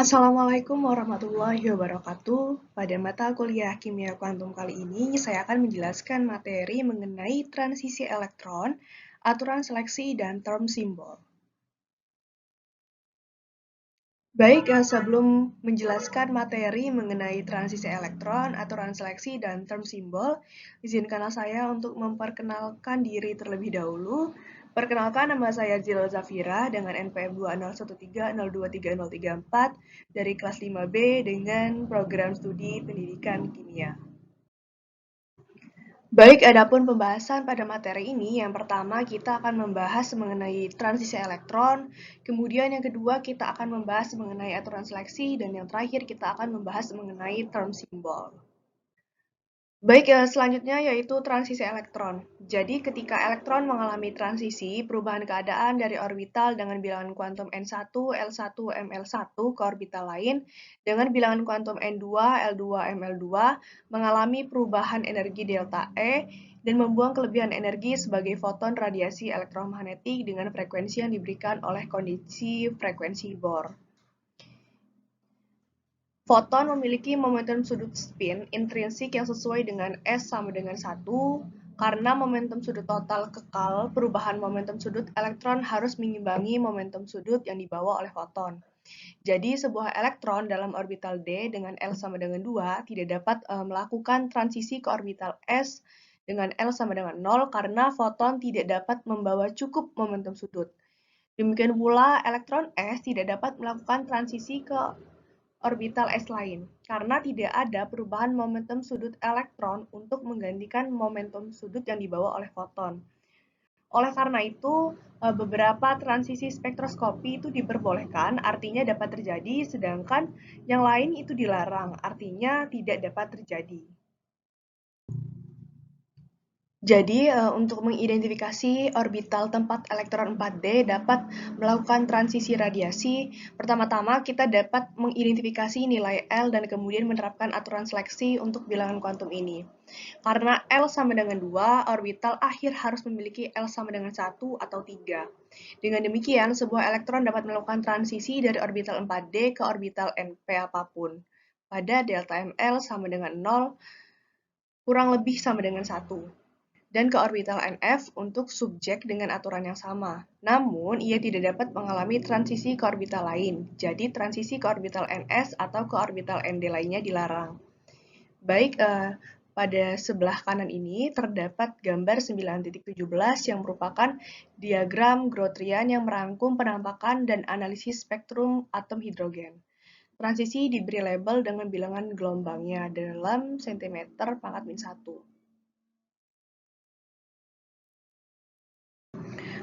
Assalamualaikum warahmatullahi wabarakatuh. Pada mata kuliah Kimia Kuantum kali ini, saya akan menjelaskan materi mengenai transisi elektron, aturan seleksi, dan term simbol. Baik, sebelum menjelaskan materi mengenai transisi elektron, aturan seleksi, dan term simbol, izinkanlah saya untuk memperkenalkan diri terlebih dahulu. Perkenalkan, nama saya Zila Zafira dengan NPM 201302304 dari kelas 5B dengan program studi pendidikan kimia. Baik, adapun pembahasan pada materi ini, yang pertama kita akan membahas mengenai transisi elektron, kemudian yang kedua kita akan membahas mengenai aturan seleksi, dan yang terakhir kita akan membahas mengenai term simbol. Baik, selanjutnya yaitu transisi elektron. Jadi ketika elektron mengalami transisi, perubahan keadaan dari orbital dengan bilangan kuantum N1, L1, ML1 ke orbital lain dengan bilangan kuantum N2, L2, ML2 mengalami perubahan energi delta E dan membuang kelebihan energi sebagai foton radiasi elektromagnetik dengan frekuensi yang diberikan oleh kondisi frekuensi Bohr. Foton memiliki momentum sudut spin intrinsik yang sesuai dengan S sama dengan 1, karena momentum sudut total kekal, perubahan momentum sudut elektron harus mengimbangi momentum sudut yang dibawa oleh foton. Jadi sebuah elektron dalam orbital D dengan L sama dengan 2 tidak dapat melakukan transisi ke orbital S dengan L sama dengan 0 karena foton tidak dapat membawa cukup momentum sudut. Demikian pula elektron S tidak dapat melakukan transisi ke orbital S lain, karena tidak ada perubahan momentum sudut elektron untuk menggantikan momentum sudut yang dibawa oleh foton. Oleh karena itu, beberapa transisi spektroskopi itu diperbolehkan, artinya dapat terjadi, sedangkan yang lain itu dilarang, artinya tidak dapat terjadi. Jadi, untuk mengidentifikasi orbital tempat elektron 4D dapat melakukan transisi radiasi, pertama-tama kita dapat mengidentifikasi nilai L dan kemudian menerapkan aturan seleksi untuk bilangan kuantum ini. Karena L sama dengan 2, orbital akhir harus memiliki L sama dengan 1 atau 3. Dengan demikian, sebuah elektron dapat melakukan transisi dari orbital 4D ke orbital NP apapun, pada delta ML sama dengan 0, kurang lebih sama dengan 1. Dan ke orbital NF untuk subjek dengan aturan yang sama. Namun, ia tidak dapat mengalami transisi ke orbital lain. Jadi, transisi ke orbital NS atau ke orbital ND lainnya dilarang. Baik, pada sebelah kanan ini terdapat gambar 9.17 yang merupakan diagram Grotrian yang merangkum penampakan dan analisis spektrum atom hidrogen. Transisi diberi label dengan bilangan gelombangnya dalam cm pangkat min 1.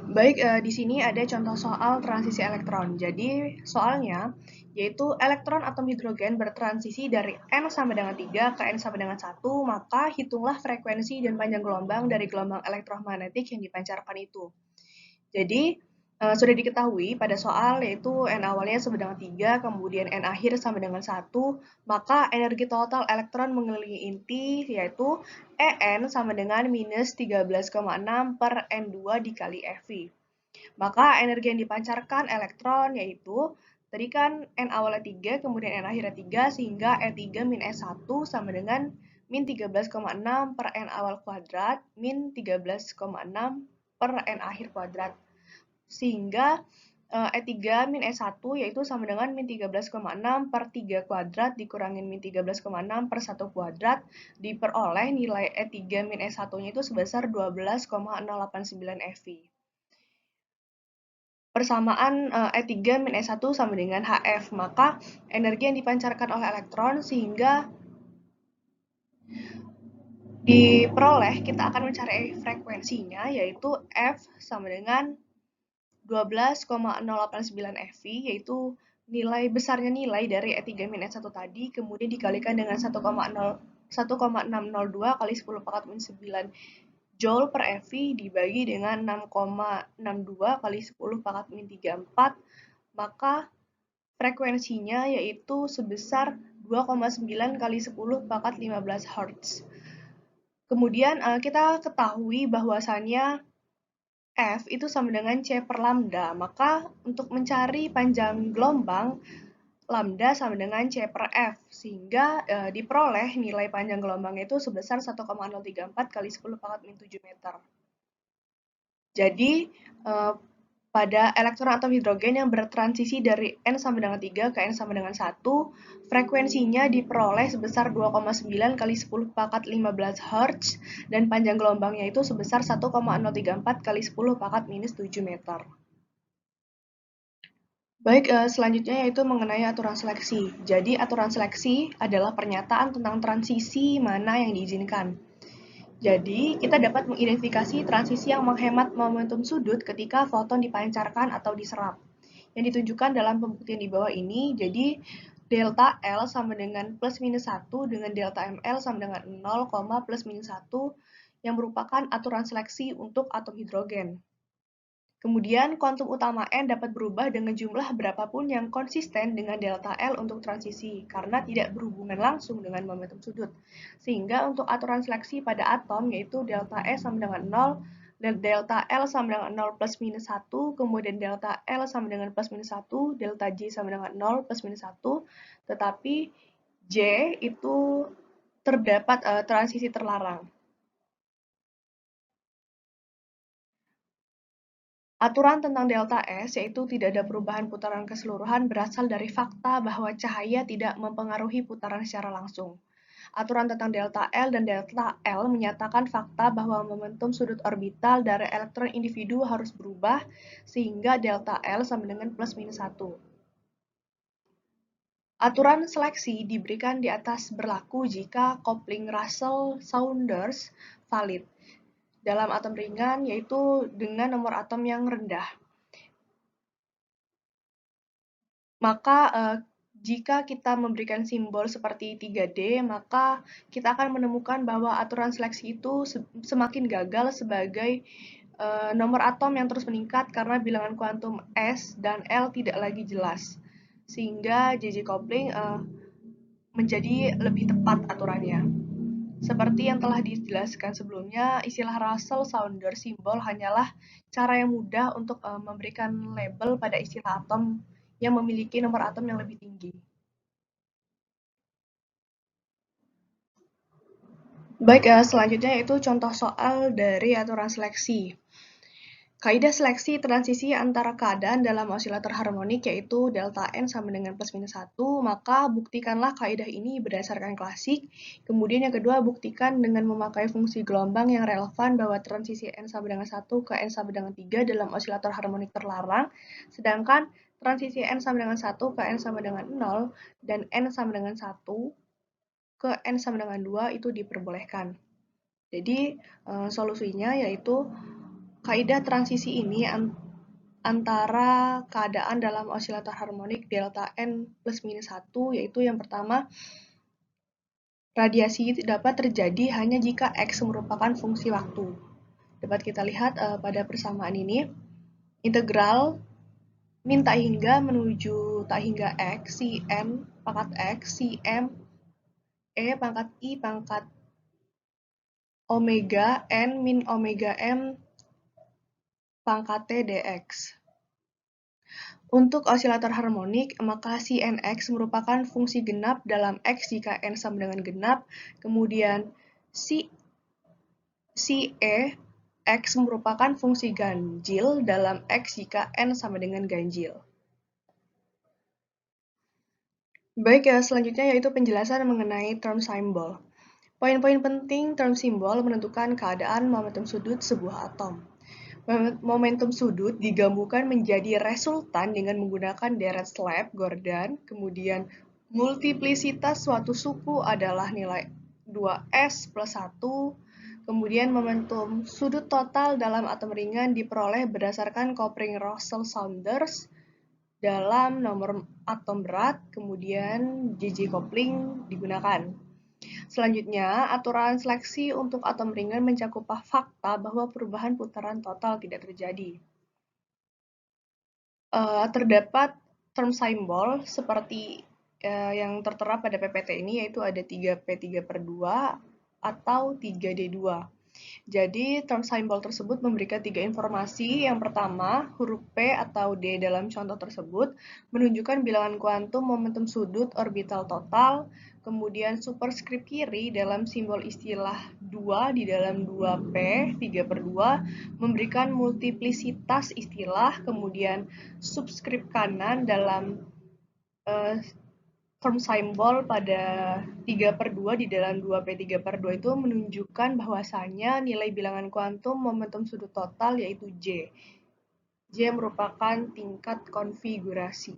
Baik, di sini ada contoh soal transisi elektron. Jadi, soalnya yaitu elektron atom hidrogen bertransisi dari N sama dengan 3 ke N sama dengan 1, maka hitunglah frekuensi dan panjang gelombang dari gelombang elektromagnetik yang dipancarkan itu. Jadi, sudah diketahui pada soal yaitu N awalnya sama dengan 3, kemudian N akhir sama dengan 1, maka energi total elektron mengelilingi inti yaitu En sama dengan minus 13,6 per N2 dikali Ev. Maka energi yang dipancarkan elektron yaitu tadi kan N awalnya 3, kemudian N akhirnya 3, sehingga E3 min E1 sama dengan min 13,6 per N awal kuadrat min 13,6 per N akhir kuadrat. Sehingga E3 min E1 yaitu sama dengan min 13,6 per 3 kuadrat dikurangin min 13,6 per 1 kuadrat diperoleh nilai E3 min E1-nya itu sebesar 12,089 eV. Persamaan E3 min E1 sama dengan HF, maka energi yang dipancarkan oleh elektron sehingga diperoleh, kita akan mencari frekuensinya yaitu F sama dengan 12,089 eV, yaitu nilai besarnya nilai dari E3 min E1 tadi, kemudian dikalikan dengan 1,602 kali 10 pangkat min 9 Joule per eV dibagi dengan 6,62 kali 10 pangkat min 34, maka frekuensinya yaitu sebesar 2,9 kali 10 pangkat 15 Hz. Kemudian kita ketahui bahwasannya F itu sama dengan C per lambda, maka untuk mencari panjang gelombang lambda sama dengan C per F, sehingga diperoleh nilai panjang gelombangnya itu sebesar 1,034 kali 10 pangkat min 7 meter. Jadi, pada elektron atom hidrogen yang bertransisi dari N sama dengan 3 ke N sama dengan 1, frekuensinya diperoleh sebesar 2,9 kali 10 pangkat 15 Hz, dan panjang gelombangnya itu sebesar 1,034 kali 10 pangkat minus 7 meter. Baik, selanjutnya yaitu mengenai aturan seleksi. Jadi, aturan seleksi adalah pernyataan tentang transisi mana yang diizinkan. Jadi, kita dapat mengidentifikasi transisi yang menghemat momentum sudut ketika foton dipancarkan atau diserap. Yang ditunjukkan dalam pembuktian di bawah ini, jadi delta L sama dengan plus minus 1 dengan delta ML sama dengan 0, plus minus 1 yang merupakan aturan seleksi untuk atom hidrogen. Kemudian, kuantum utama N dapat berubah dengan jumlah berapapun yang konsisten dengan delta L untuk transisi, karena tidak berhubungan langsung dengan momentum sudut. Sehingga untuk aturan seleksi pada atom, yaitu delta S sama dengan 0, dan delta L sama dengan 0 plus minus 1, kemudian delta L sama dengan plus minus 1, delta J sama dengan 0 plus minus 1, tetapi J itu terdapat transisi terlarang. Aturan tentang delta S, yaitu tidak ada perubahan putaran keseluruhan, berasal dari fakta bahwa cahaya tidak mempengaruhi putaran secara langsung. Aturan tentang delta L dan delta L menyatakan fakta bahwa momentum sudut orbital dari elektron individu harus berubah, sehingga delta L sama dengan plus minus 1. Aturan seleksi diberikan di atas berlaku jika kopling Russell-Saunders valid dalam atom ringan, yaitu dengan nomor atom yang rendah. Maka jika kita memberikan simbol seperti 3D, maka kita akan menemukan bahwa aturan seleksi itu semakin gagal sebagai nomor atom yang terus meningkat karena bilangan kuantum S dan L tidak lagi jelas. Sehingga JJ coupling menjadi lebih tepat aturannya. Seperti yang telah dijelaskan sebelumnya, istilah Russell-Saunders simbol hanyalah cara yang mudah untuk memberikan label pada istilah atom yang memiliki nomor atom yang lebih tinggi. Baik, selanjutnya yaitu contoh soal dari aturan seleksi. Kaidah seleksi transisi antara keadaan dalam osilator harmonik yaitu delta N sama dengan plus minus 1, maka buktikanlah kaidah ini berdasarkan klasik. Kemudian yang kedua, buktikan dengan memakai fungsi gelombang yang relevan bahwa transisi N sama dengan 1 ke N sama dengan 3 dalam osilator harmonik terlarang, sedangkan transisi N sama dengan 1 ke N sama dengan 0 dan N sama dengan 1 ke N sama dengan 2 itu diperbolehkan. Jadi, solusinya yaitu kaidah transisi ini antara keadaan dalam osilator harmonik delta N plus minus 1, yaitu yang pertama, radiasi dapat terjadi hanya jika X merupakan fungsi waktu. Dapat kita lihat pada persamaan ini, integral min tak hingga menuju tak hingga X, si M pangkat X, si M, E pangkat I pangkat omega N min omega M pangkat T dx. Untuk osilator harmonik, maka si Nx merupakan fungsi genap dalam X jika N sama dengan genap, kemudian si E X merupakan fungsi ganjil dalam X jika N sama dengan ganjil. Baik, selanjutnya yaitu penjelasan mengenai term symbol. Poin-poin penting term simbol menentukan keadaan momentum sudut sebuah atom. Momentum sudut digabungkan menjadi resultan dengan menggunakan deret slab Gordon, kemudian multiplisitas suatu suku adalah nilai 2S plus 1, kemudian momentum sudut total dalam atom ringan diperoleh berdasarkan kopling Russell-Saunders dalam nomor atom berat, kemudian JJ coupling digunakan. Selanjutnya, aturan seleksi untuk atom ringan mencakup fakta bahwa perubahan putaran total tidak terjadi. Terdapat term symbol seperti yang tertera pada PPT ini, yaitu ada 3P3/2 atau 3D2. Jadi, term simbol tersebut memberikan tiga informasi. Yang pertama, huruf P atau D dalam contoh tersebut menunjukkan bilangan kuantum momentum sudut orbital total, kemudian superskrip kiri dalam simbol istilah 2 di dalam 2P 3/2 memberikan multiplisitas istilah, kemudian subskrip kanan dalam eh, term simbol pada 3/2 di dalam 2P 3/2 itu menunjukkan bahwasanya nilai bilangan kuantum momentum sudut total yaitu J. J merupakan tingkat konfigurasi.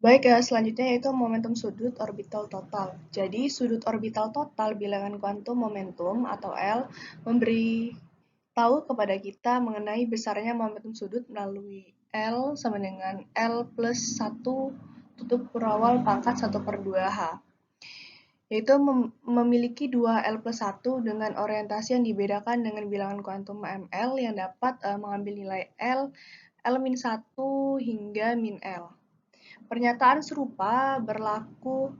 Baik, selanjutnya yaitu momentum sudut orbital total. Jadi, sudut orbital total bilangan kuantum momentum atau L memberi tahu kepada kita mengenai besarnya momentum sudut melalui L sama dengan L plus 1 tutup kurawal pangkat 1/2H, yaitu memiliki dua L plus 1 dengan orientasi yang dibedakan dengan bilangan kuantum ML yang dapat mengambil nilai L, L-1 hingga min L. Pernyataan serupa berlaku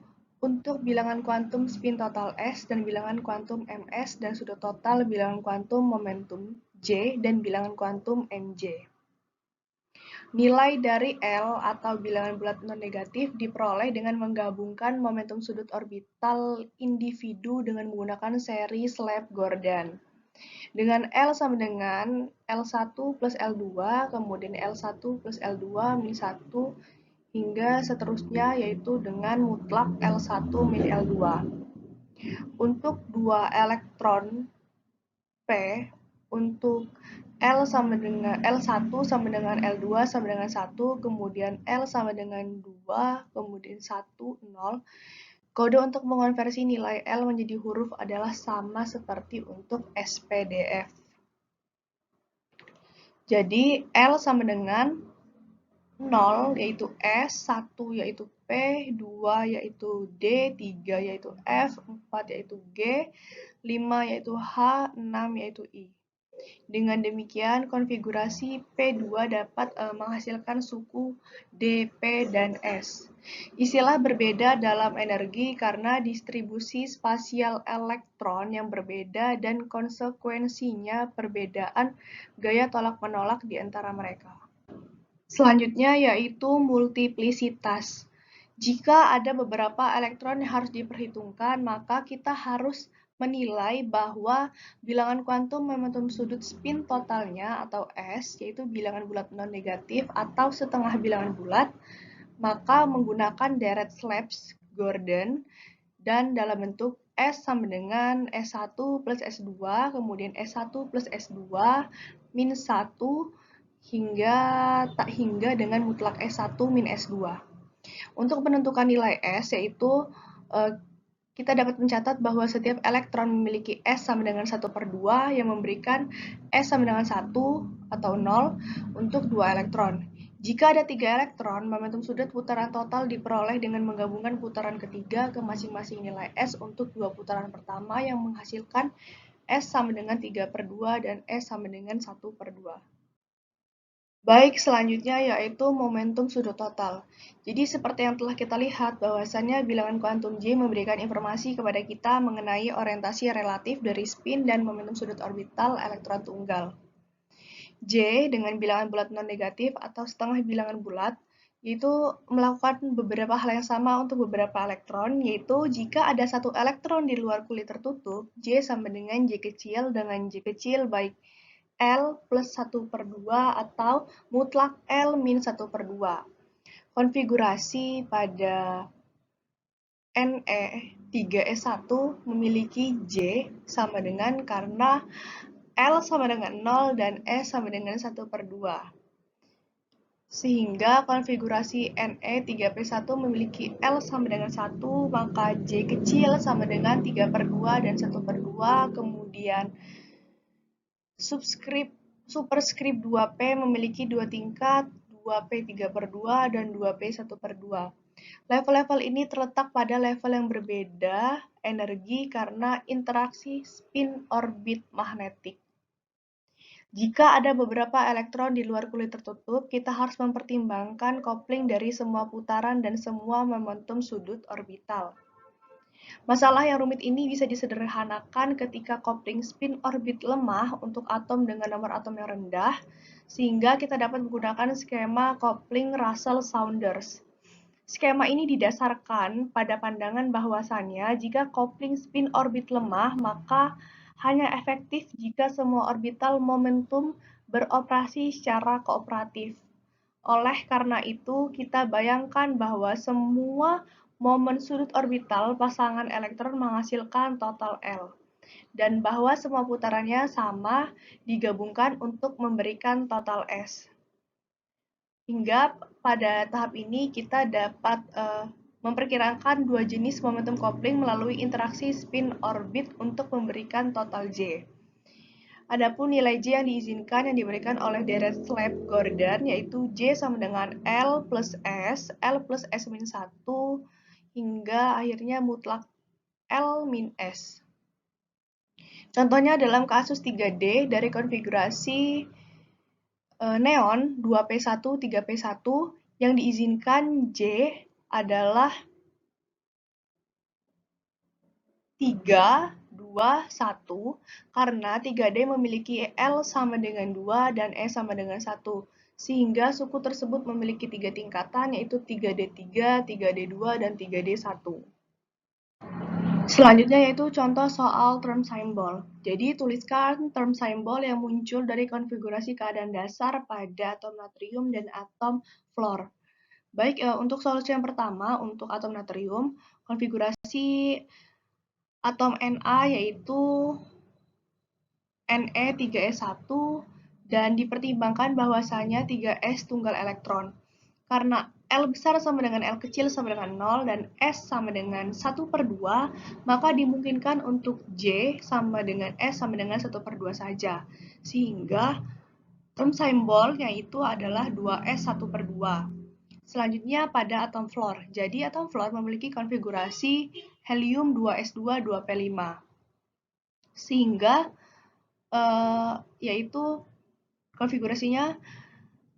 untuk bilangan kuantum spin total S dan bilangan kuantum MS dan sudut total bilangan kuantum momentum J dan bilangan kuantum MJ. Nilai dari L atau bilangan bulat non-negatif diperoleh dengan menggabungkan momentum sudut orbital individu dengan menggunakan seri Slab-Gordon. Dengan L sama dengan L1 plus L2, kemudian L1 plus L2 min 1, hingga seterusnya yaitu dengan mutlak L1 min L2. Untuk dua elektron P, untuk L1 sama dengan L2 sama dengan 1, kemudian L sama dengan 2, kemudian 1, 0. Kode untuk mengonversi nilai L menjadi huruf adalah sama seperti untuk SPDF. Jadi L sama dengan 0 yaitu S, 1 yaitu P, 2 yaitu D, 3 yaitu F, 4 yaitu G, 5 yaitu H, 6 yaitu I. Dengan demikian, konfigurasi P2 dapat menghasilkan suku D, P, dan S. Istilah berbeda dalam energi karena distribusi spasial elektron yang berbeda dan konsekuensinya perbedaan gaya tolak-menolak di antara mereka. Selanjutnya yaitu multiplisitas. Jika ada beberapa elektron yang harus diperhitungkan, maka kita harus menilai bahwa bilangan kuantum momentum sudut spin totalnya atau S, yaitu bilangan bulat non-negatif atau setengah bilangan bulat, maka menggunakan deret Slabs-Gordon dan dalam bentuk S sama dengan S1 plus S2, kemudian S1 plus S2 min 1, hingga dengan mutlak S1 min S2. Untuk menentukan nilai S, yaitu kita dapat mencatat bahwa setiap elektron memiliki S sama dengan 1/2 yang memberikan S sama dengan 1 atau 0 untuk 2 elektron. Jika ada 3 elektron, momentum sudut putaran total diperoleh dengan menggabungkan putaran ketiga ke masing-masing nilai S untuk 2 putaran pertama yang menghasilkan S sama dengan 3/2 dan S sama dengan 1/2. Baik, selanjutnya yaitu momentum sudut total. Jadi seperti yang telah kita lihat bahwasannya bilangan kuantum J memberikan informasi kepada kita mengenai orientasi relatif dari spin dan momentum sudut orbital elektron tunggal. J dengan bilangan bulat non-negatif atau setengah bilangan bulat yaitu melakukan beberapa hal yang sama untuk beberapa elektron, yaitu jika ada satu elektron di luar kulit tertutup, J sama dengan J kecil dengan J kecil baik L plus 1/2 atau mutlak L min 1/2. Konfigurasi pada Ne3S1 memiliki J sama dengan karena L sama dengan 0 dan S sama dengan 1/2. Sehingga konfigurasi Ne3P1 memiliki L sama dengan 1, maka J kecil sama dengan 3/2 dan 1/2, kemudian superskrip 2P memiliki dua tingkat, 2P 3/2 dan 2P 1/2. Level-level ini terletak pada level yang berbeda energi karena interaksi spin orbit magnetik. Jika ada beberapa elektron di luar kulit tertutup, kita harus mempertimbangkan kopling dari semua putaran dan semua momentum sudut orbital. Masalah yang rumit ini bisa disederhanakan ketika kopling spin orbit lemah untuk atom dengan nomor atom yang rendah, sehingga kita dapat menggunakan skema kopling Russell-Saunders. Skema ini didasarkan pada pandangan bahwasannya jika kopling spin orbit lemah, maka hanya efektif jika semua orbital momentum beroperasi secara kooperatif. Oleh karena itu, kita bayangkan bahwa semua momen sudut orbital pasangan elektron menghasilkan total L, dan bahwa semua putarannya sama digabungkan untuk memberikan total S. Hingga pada tahap ini kita dapat memperkirakan dua jenis momentum coupling melalui interaksi spin orbit untuk memberikan total J. Adapun nilai J yang diizinkan yang diberikan oleh Dirichlet-Gordon yaitu J sama dengan L plus S min 1, hingga akhirnya mutlak L min S. Contohnya dalam kasus 3D dari konfigurasi neon 2P1, 3P1 yang diizinkan J adalah 3, 2, 1 karena 3D memiliki L sama dengan 2 dan S sama dengan 1. Sehingga suku tersebut memiliki 3 tingkatan yaitu 3D3, 3D2, dan 3D1. Selanjutnya yaitu contoh soal term symbol. Jadi tuliskan term symbol yang muncul dari konfigurasi keadaan dasar pada atom natrium dan atom fluor. Baik, untuk solusi yang pertama untuk atom natrium, konfigurasi atom Na yaitu Ne3S1 dan dipertimbangkan bahwasanya 3S tunggal elektron. Karena L besar sama dengan L kecil sama dengan 0 dan S sama dengan 1/2, maka dimungkinkan untuk J sama dengan S sama dengan 1/2 saja. Sehingga term symbolnya itu adalah 2S 1/2. Selanjutnya pada atom fluor. Jadi atom fluor memiliki konfigurasi helium 2S2 2P5. Sehingga yaitu konfigurasinya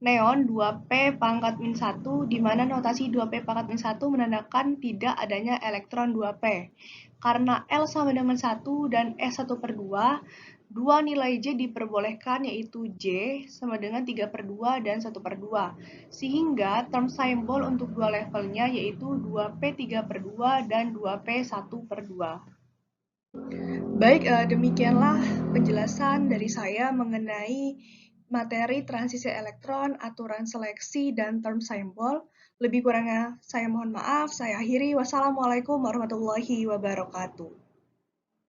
neon 2P pangkat min 1, di mana notasi 2P pangkat min 1 menandakan tidak adanya elektron 2P. Karena L sama dengan 1 dan S 1/2, dua nilai J diperbolehkan yaitu J sama dengan 3/2 dan 1/2. Sehingga term symbol untuk dua levelnya yaitu 2P 3/2 dan 2P 1/2. Baik, demikianlah penjelasan dari saya mengenai materi transisi elektron, aturan seleksi, dan term symbol. Lebih kurangnya saya mohon maaf, saya akhiri. Wassalamualaikum warahmatullahi wabarakatuh.